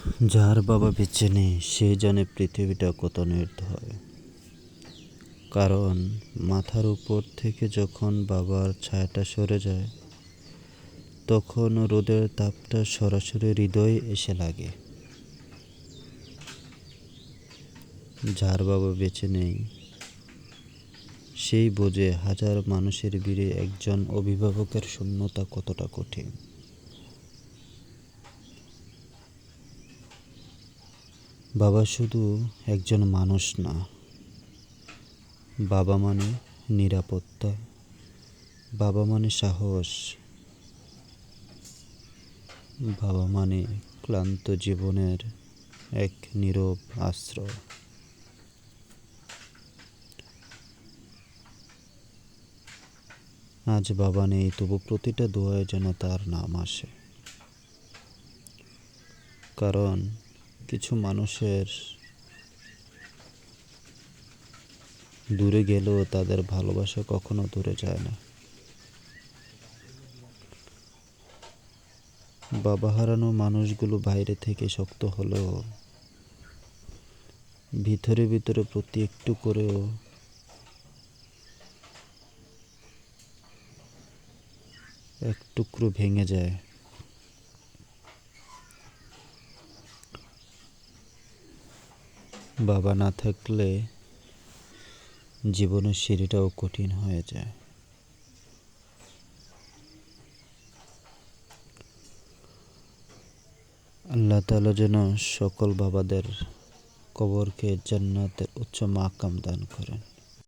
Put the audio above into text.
যার বাবা বেঁচে নেই সে জানে পৃথিবীটা কত নির্দয়। কারণ মাথার উপর থেকে যখন বাবার ছায়াটা সরে যায় তখন রোদের তাপটা সরাসরি হৃদয়ে এসে লাগে। যার বাবা বেঁচে নেই সেই বোঝে হাজার মানুষের ভিড়ে একজন অভিভাবকের শূন্যতা কতটা কঠিন। বাবা শুধু একজন মানুষ না, বাবা মানে নিরাপত্তা, বাবা মানে সাহস, বাবা মানে ক্লান্ত জীবনের এক নীরব আশ্রয়। আজ বাবা নেই, তবু প্রতিটা দোয়ায় যেন তার নাম আসে। কারণ কিছু মানুষের দূরে গেলেও তাদের ভালোবাসা কখনো দূরে যায় না। বাবা হারানো মানুষগুলো বাইরে থেকে শক্ত হলেও ভিতরে ভিতরে প্রতি একটু করেও এক টুকরো ভেঙে যায়। বাবা না থাকলে জীবনের সিঁড়িটাও কঠিন হয়ে যায়। আল্লাহ তাআলা যেন সকল বাবাদের কবরকে জান্নাতের উচ্চ মাকাম দান করেন।